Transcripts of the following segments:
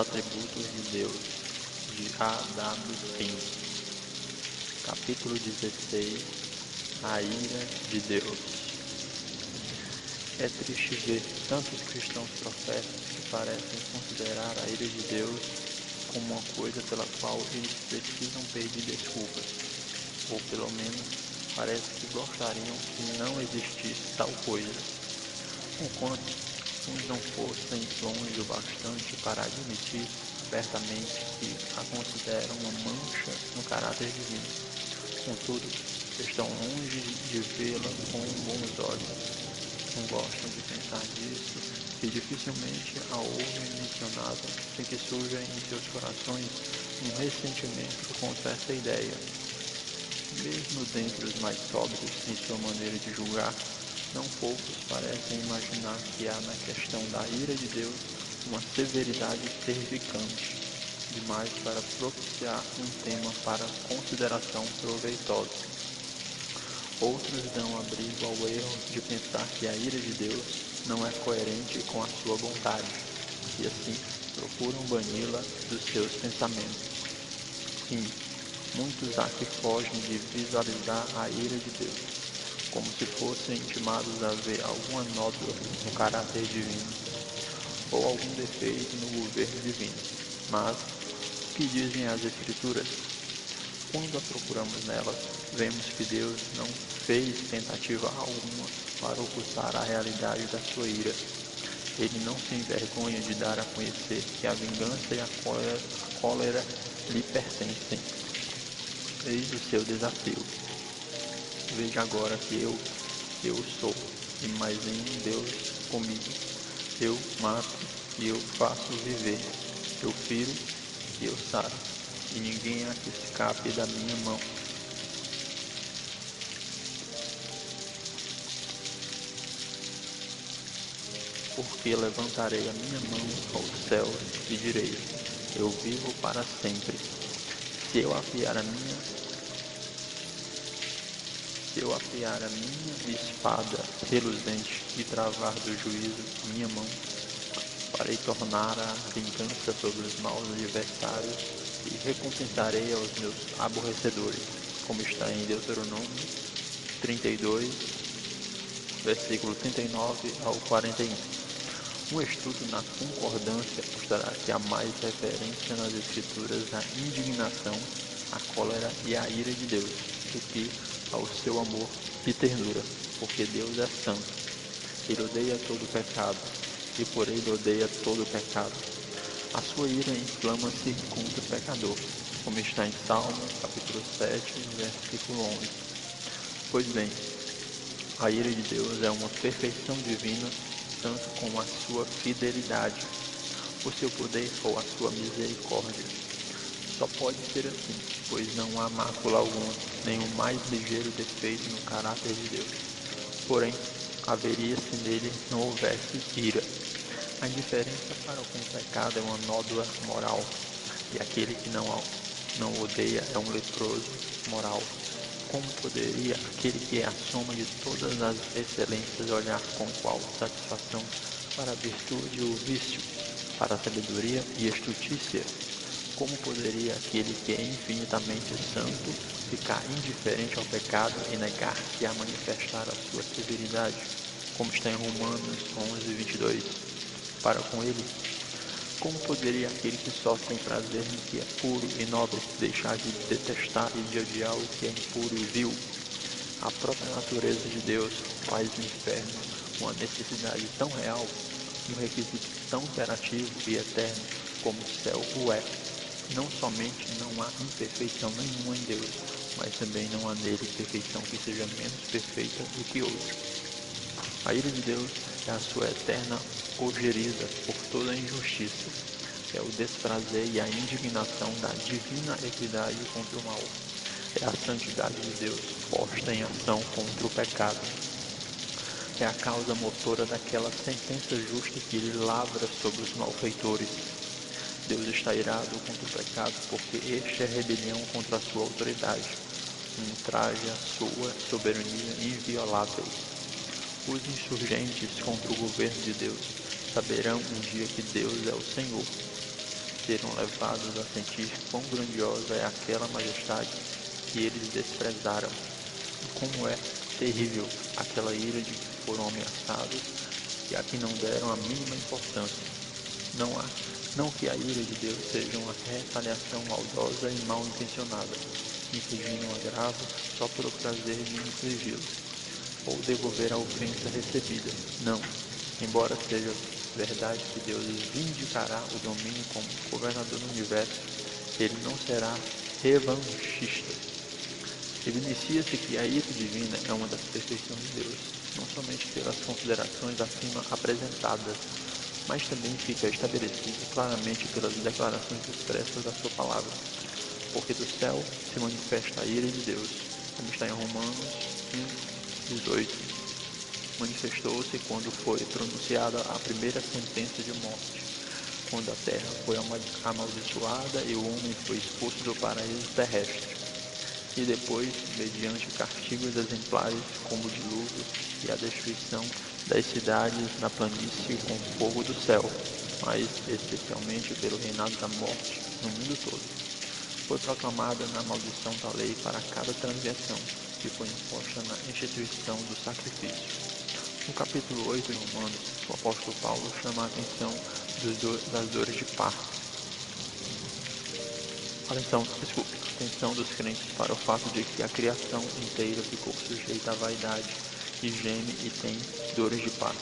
atributos de Deus, de A. W. Pink. Capítulo 16. A ira de Deus. É triste ver tantos cristãos profetas que parecem considerar a ira de Deus como uma coisa pela qual eles precisam pedir desculpas, ou pelo menos parece que gostariam que não existisse tal coisa. Enquanto uns não fossem longe o bastante para admitir abertamente que a consideram uma mancha no caráter divino. Contudo, estão longe de vê-la com bons olhos. Não gostam de pensar nisso e dificilmente a ouvem mencionada sem que surja em seus corações um ressentimento contra essa ideia. Mesmo dentre os mais sóbrios em sua maneira de julgar, não poucos parecem imaginar que há na questão da ira de Deus uma severidade terrificante, demais para propiciar um tema para consideração proveitosa. Outros dão abrigo ao erro de pensar que a ira de Deus não é coerente com a sua vontade, e assim procuram bani-la dos seus pensamentos. Sim, muitos há que fogem de visualizar a ira de Deus, como se fossem intimados a ver alguma nódoa no caráter divino, ou algum defeito no governo divino. Mas, o que dizem as Escrituras? Quando a procuramos nelas, vemos que Deus não fez tentativa alguma para ocultar a realidade da sua ira. Ele não se envergonha de dar a conhecer que a vingança e a cólera lhe pertencem. Eis o seu desafio. Veja agora que eu sou, e mais nenhum Deus comigo. Eu mato e eu faço viver. Eu firo e eu saro, e ninguém há que escape da minha mão. Porque levantarei a minha mão aos céus e direi: eu vivo para sempre. Se eu afiar a minha espada reluzente e travar do juízo minha mão, farei tornar a vingança sobre os maus adversários e recompensarei aos meus aborrecedores, como está em Deuteronômio 32, versículo 39 ao 41. Um estudo na concordância mostrará que há mais referência nas Escrituras à indignação, à cólera e à ira de Deus do que ao seu amor e ternura, porque Deus é santo. Ele odeia todo pecado, e por ele odeia todo pecado. A sua ira inflama-se contra o pecador, como está em Salmo, capítulo 7, versículo 11. Pois bem, a ira de Deus é uma perfeição divina, tanto como a sua fidelidade, o seu poder ou a sua misericórdia. Só pode ser assim, pois não há mácula alguma, nem o mais ligeiro defeito no caráter de Deus. Porém, haveria se nele não houvesse ira. A indiferença para com o pecado é uma nódoa moral, e aquele que não odeia é um leproso moral. Como poderia aquele que é a soma de todas as excelências olhar com qual satisfação para a virtude e o vício, para a sabedoria e a estultícia? Como poderia aquele que é infinitamente santo ficar indiferente ao pecado e negar-se a manifestar a sua severidade, como está em Romanos 11, 22? Para com ele, como poderia aquele que só tem prazer no que é puro e nobre deixar de detestar e de odiar o que é impuro e vil? A própria natureza de Deus faz do inferno uma necessidade tão real, um requisito tão imperativo e eterno como o céu o é. Não somente não há imperfeição nenhuma em Deus, mas também não há nele perfeição que seja menos perfeita do que outra. A ira de Deus é a sua eterna ojeriza por toda a injustiça, é o desprazer e a indignação da divina equidade contra o mal, é a santidade de Deus posta em ação contra o pecado, é a causa motora daquela sentença justa que ele lavra sobre os malfeitores. Deus está irado contra o pecado porque este é rebelião contra a sua autoridade, um ultraje à sua soberania inviolável. Os insurgentes contra o governo de Deus saberão um dia que Deus é o Senhor. serão levados a sentir quão grandiosa é aquela majestade que eles desprezaram, e como é terrível aquela ira de que foram ameaçados e a que não deram a mínima importância. Não que a ira de Deus seja uma retaliação maldosa e mal intencionada, infligindo um agravo só pelo prazer de infligi-lo, ou devolver a ofensa recebida. Não, embora seja verdade que Deus vindicará o domínio como governador do universo, ele não será revanchista. Evidencia-se que a ira divina é uma das perfeições de Deus, não somente pelas considerações acima apresentadas, mas também fica estabelecida claramente pelas declarações expressas da sua palavra. Porque do céu se manifesta a ira de Deus, como está em Romanos 1:18. Manifestou-se quando foi pronunciada a primeira sentença de morte, quando a terra foi amaldiçoada e o homem foi expulso do paraíso terrestre. E depois, mediante castigos exemplares como o dilúvio e a destruição das cidades na planície com fogo do céu, mas especialmente pelo reinado da morte no mundo todo. Foi proclamada na maldição da lei para cada transgressão, que foi imposta na instituição do sacrifício. No capítulo 8 de Romanos, o apóstolo Paulo chama a atenção das dores de parto. Atenção dos crentes para o fato de que a criação inteira ficou sujeita à vaidade e geme e tem dores de parto.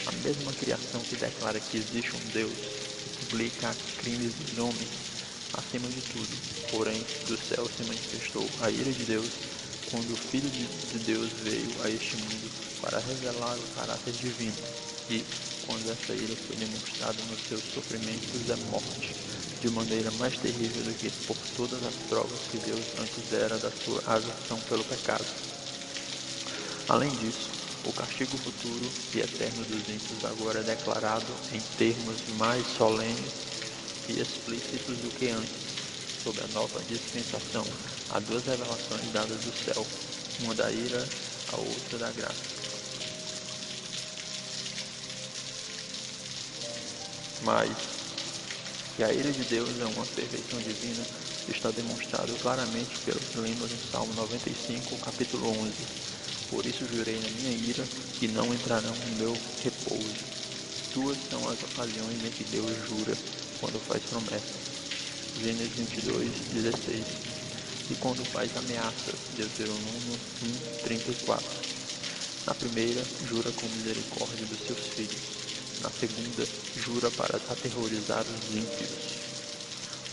A mesma criação que declara que existe um Deus e publica crimes dos homens, acima de tudo, porém, do céu se manifestou a ira de Deus quando o Filho de Deus veio a este mundo para revelar o caráter divino e, quando essa ira foi demonstrada nos seus sofrimentos, é morte, de maneira mais terrível do que por todas as provas que Deus antes dera da sua aversão pelo pecado. Além disso, o castigo futuro e eterno dos ímpios agora é declarado em termos mais solenes e explícitos do que antes. Sob a nova dispensação, há duas revelações dadas do céu, uma da ira, a outra da graça. Mas que a ira de Deus é uma perfeição divina está demonstrado claramente pelo que lemos em Salmo 95, capítulo 11. Por isso jurei na minha ira que não entrarão no meu repouso. Duas são as ocasiões em que Deus jura quando faz promessas. Gênesis 22:16. E quando faz ameaças, Deuteronômio 1:34. Na primeira, jura com misericórdia dos seus filhos. Na segunda, jura para aterrorizar os ímpios.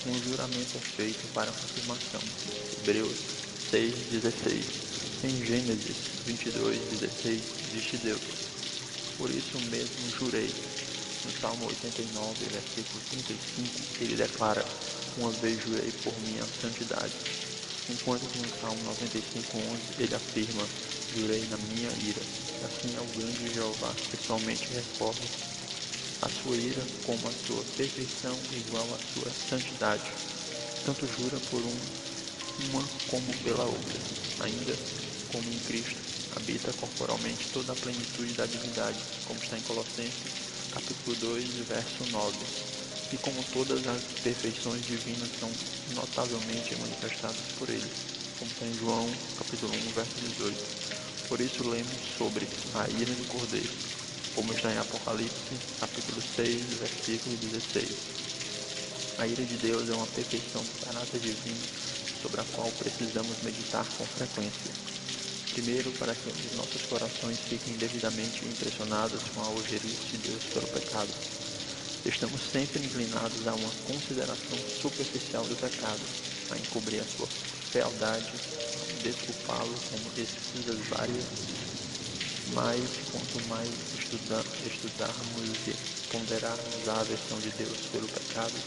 Um juramento é feito para confirmação. Hebreus 6:16. Em Gênesis 22:16, disse Deus: por isso mesmo jurei. No Salmo 89, versículo 35, ele declara: uma vez jurei por minha santidade. Enquanto que no Salmo 95:11, ele afirma: jurei na minha ira. Assim é o grande Jeová, pessoalmente reforma a sua ira como a sua perfeição igual à sua santidade. Tanto jura por uma como pela outra. Ainda como em Cristo habita corporalmente toda a plenitude da divindade, como está em Colossenses, capítulo 2, verso 9. E como todas as perfeições divinas são notavelmente manifestadas por ele, como está em João, capítulo 1, verso 18. Por isso lemos sobre a ira do Cordeiro, como está em Apocalipse, capítulo 6, versículo 16. A ira de Deus é uma perfeição do caráter divino sobre a qual precisamos meditar com frequência. Primeiro, para que os nossos corações fiquem devidamente impressionados com a algerice de Deus pelo pecado. Estamos sempre inclinados a uma consideração superficial do pecado, a encobrir a sua fealdade, a desculpá-lo como despesas várias. Mas, quanto mais estudarmos e ponderarmos a aversão de Deus pelo pecado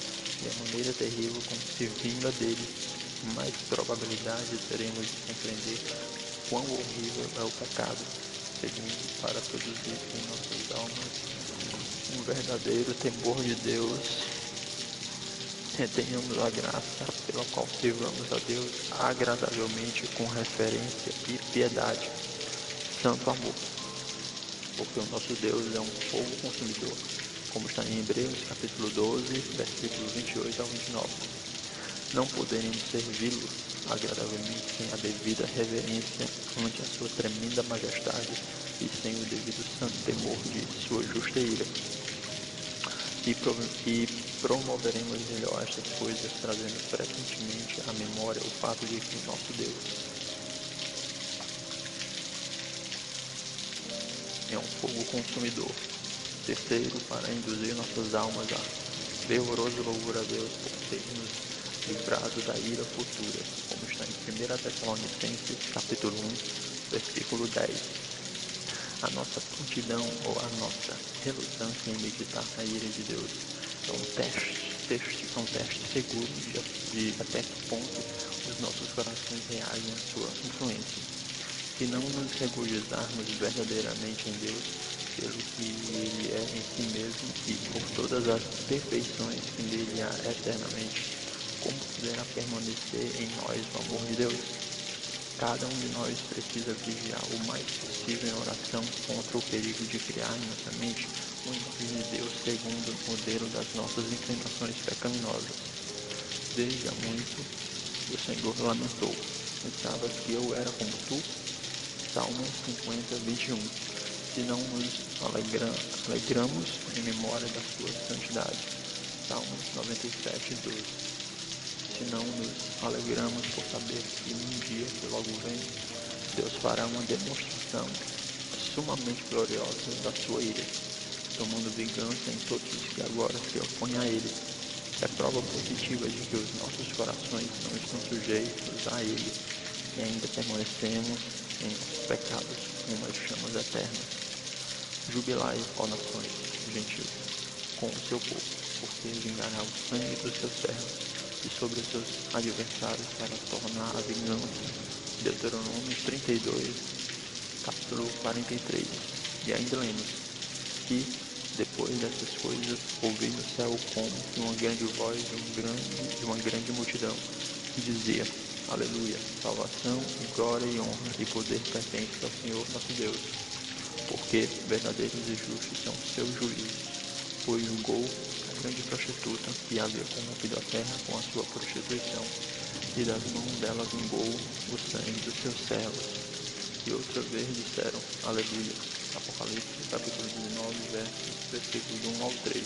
e a maneira terrível como se vinga dele, mais probabilidade teremos de compreender quão horrível é o pecado, seguindo para produzir em nossas almas um verdadeiro temor de Deus. Retenhamos a graça pela qual sirvamos a Deus agradavelmente com referência e piedade, santo amor, porque o nosso Deus é um fogo consumidor, como está em Hebreus capítulo 12, versículos 28 ao 29. Não poderemos servi-lo agradavelmente sem a devida reverência ante a sua tremenda majestade e sem o devido santo temor de sua justa ira. E promoveremos melhor estas coisas, trazendo frequentemente à memória o fato de que nosso Deus é um fogo consumidor. Terceiro, para induzir nossas almas a fervoroso louvor a Deus por ter nos livrado da ira futura, como está em 1 Tessalonicenses capítulo 1, versículo 10. A nossa prontidão ou a nossa relutância em meditar na ira de Deus é um teste seguro de até que ponto os nossos corações reagem à sua influência. Se não nos regozijarmos verdadeiramente em Deus, pelo que Ele é em si mesmo e por todas as perfeições que nele há eternamente, como poderá permanecer em nós o amor de Deus? Cada um de nós precisa vigiar o mais possível em oração contra o perigo de criar em nossa mente uma imagem de Deus segundo o modelo das nossas inclinações pecaminosas. Desde há muito, o Senhor lamentou: pensavas que eu era como tu? Salmo 50, 21. Se não nos alegramos em memória da sua santidade. Salmos 97, 12. Se não nos alegramos por saber que um dia que logo vem, Deus fará uma demonstração sumamente gloriosa da sua ira, tomando vingança em todos os que agora se opõem a Ele. É prova positiva de que os nossos corações não estão sujeitos a Ele e ainda permanecemos em nossos pecados como as chamas eternas. Jubilai, ó nações, gentios, com o seu povo, porque vingará o sangue dos seus servos e sobre os seus adversários para tornar a vingança. Deuteronômio 32, capítulo 43. E ainda lemos: e depois dessas coisas ouvi no céu como que uma grande voz de uma grande multidão que dizia: Aleluia, salvação e glória e honra e poder pertencem ao Senhor nosso Deus, porque verdadeiros e justos são os seus juízos, pois julgou a grande prostituta que havia corrompido a terra com a sua prostituição, e das mãos dela vingou o sangue dos seus servos. E outra vez disseram: Aleluia. Apocalipse capítulo 19, versículos 1 ao 3.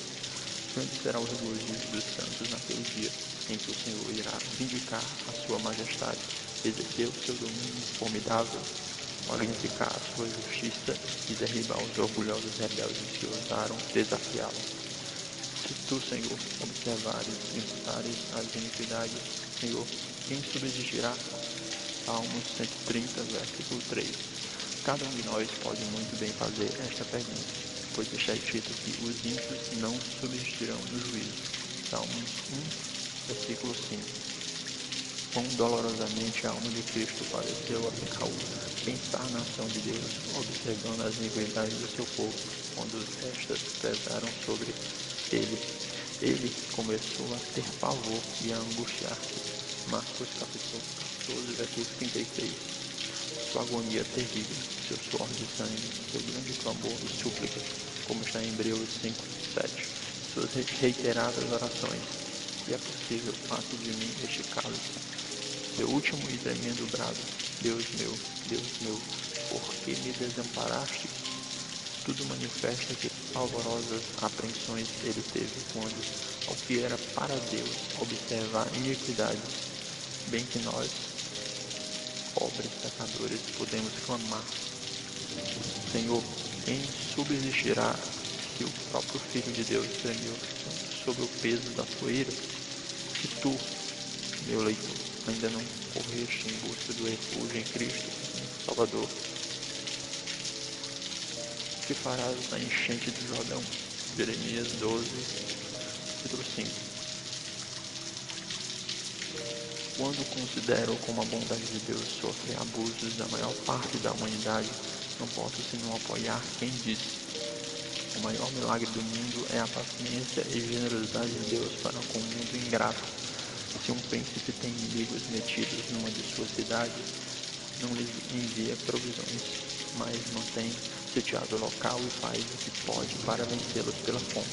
Grande será o regozijo dos santos naquele dia, em que o Senhor irá vindicar a sua majestade, exercer o seu domínio formidável, magnificar a sua justiça e derribar os orgulhosos rebeldes que ousaram desafiá-lo. Se tu, Senhor, observares e imputares as iniquidades, Senhor, quem subsistirá? Salmos 130, versículo 3. Cada um de nós pode muito bem fazer esta pergunta, pois está escrito que os ímpios não subsistirão no juízo. Salmos 1, versículo 5. Quão dolorosamente a alma de Cristo padeceu ao pensar na ação de Deus, observando as iniquidades do seu povo, quando estas pesaram sobre ele. Ele começou a ter pavor e a angustiar-se. Marcos capítulo 14, versículo 36. Sua agonia terrível, seu suor de sangue, seu grande clamor e súplica, como está em Hebreus 5, 7. Suas reiteradas orações: se é possível, faça de mim este cálice. Seu último e tremendo brado: Deus meu, por que me desamparaste? Tudo manifesta que alvorosas apreensões ele teve quando, ao que era para Deus, observar iniquidades, bem que nós, pobres pecadores, podemos clamar: Senhor, quem subsistirá se o próprio Filho de Deus tremeu sob o peso da sua ira? Se tu, meu leitor, ainda não correste em busca do refúgio em Cristo, Salvador, o que farás na enchente do Jordão? Jeremias 12, capítulo 5. Quando considero como a bondade de Deus sofre abusos da maior parte da humanidade, não posso senão apoiar quem disse: o maior milagre do mundo é a paciência e generosidade de Deus para com o mundo ingrato. Se um príncipe tem inimigos metidos numa de suas cidades, não lhes envia provisões, mas mantém sitiado local e faz o que pode para vencê-los pela fome.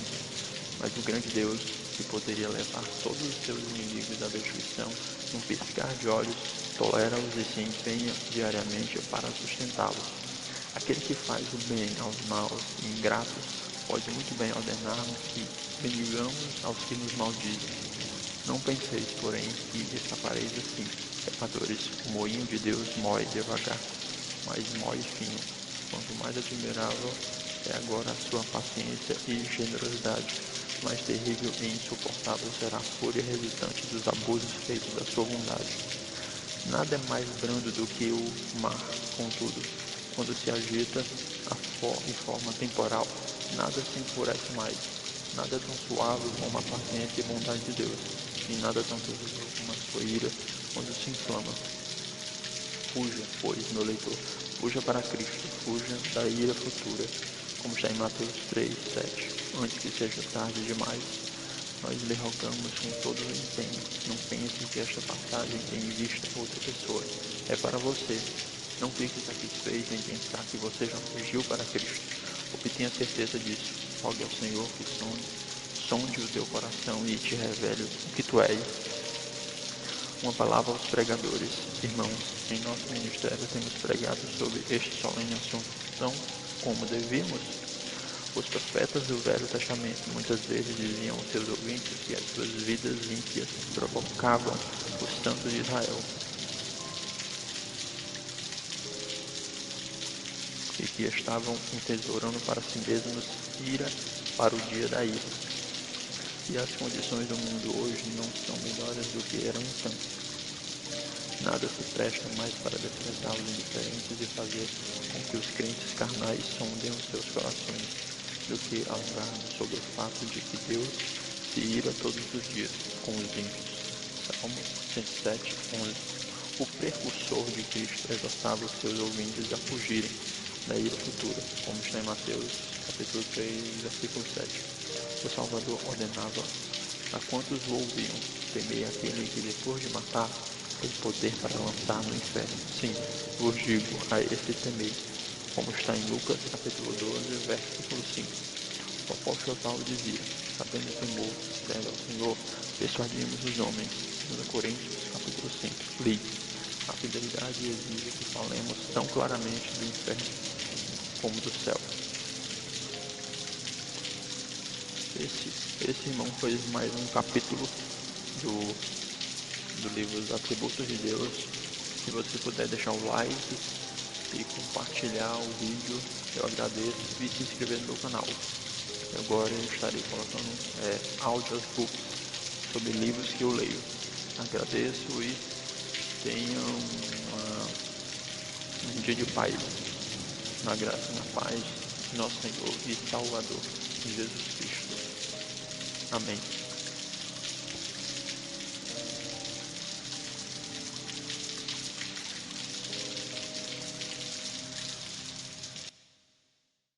Mas o grande Deus, que poderia levar todos os seus inimigos à destruição num piscar de olhos, tolera-os e se empenha diariamente para sustentá-los. Aquele que faz o bem aos maus e ingratos pode muito bem ordenar-nos que bendigamos aos que nos maldizem. Não penseis, porém, que escapareis assim, pecadores. O moinho de Deus moe devagar, mas moe fino. Quanto mais admirável é agora a sua paciência e generosidade, mais terrível e insuportável será a fúria resultante dos abusos feitos da sua bondade. Nada é mais brando do que o mar, contudo, quando se agita em forma temporal, nada se enfurece mais. Nada é tão suave como a paciência e bondade de Deus, e nada tão terrível como a sua ira quando se inflama. Fuja, pois, meu leitor, fuja para Cristo, fuja da ira futura, como está em Mateus 3, 7. Antes que seja tarde demais, nós lhe rogamos com todo o empenho, não pense que esta passagem tem em vista outra pessoa, é para você. Não fique satisfeito em pensar que você já fugiu para Cristo. Obtenha certeza disso. Rogue ao Senhor que sonde o teu coração e te revele o que tu és. Uma palavra aos pregadores. Irmãos, em nosso ministério temos pregado sobre este solene assunto tão como devíamos. Os profetas do Velho Testamento muitas vezes diziam aos seus ouvintes que as suas vidas ímpias provocavam os santos de Israel e que estavam entesourando para si mesmos ira para o dia da ira. E as condições do mundo hoje não são melhores do que eram então. Nada se presta mais para desprezar os indiferentes e fazer com que os crentes carnais sondem os seus corações, do que alegrar sobre o fato de que Deus se ira todos os dias com os ímpios. Salmo 107, 11. O precursor de Cristo exortava os seus ouvintes a fugirem da ira futura, como está em Mateus capítulo 3, versículo 7. O Salvador ordenava a quantos o ouviam: temei aquele que depois de matar tem poder para lançar no inferno. Sim, vos digo, a esse temei, como está em Lucas capítulo 12, versículo 5. O apóstolo Paulo dizia: sabendo o temor, crendo ao Senhor, persuadimos os homens. 2 Coríntios capítulo 5. Li. A fidelidade exige que falemos tão claramente do inferno como do céu. Esse, irmão, foi mais um capítulo do livro Os Atributos de Deus. Se você puder deixar o like e compartilhar o vídeo, eu agradeço, e se inscrever no meu canal. Agora eu estarei colocando audiobooks sobre livros que eu leio. Agradeço e tenham um dia de paz, na graça e na paz de nosso Senhor e Salvador, Jesus Cristo. Amém.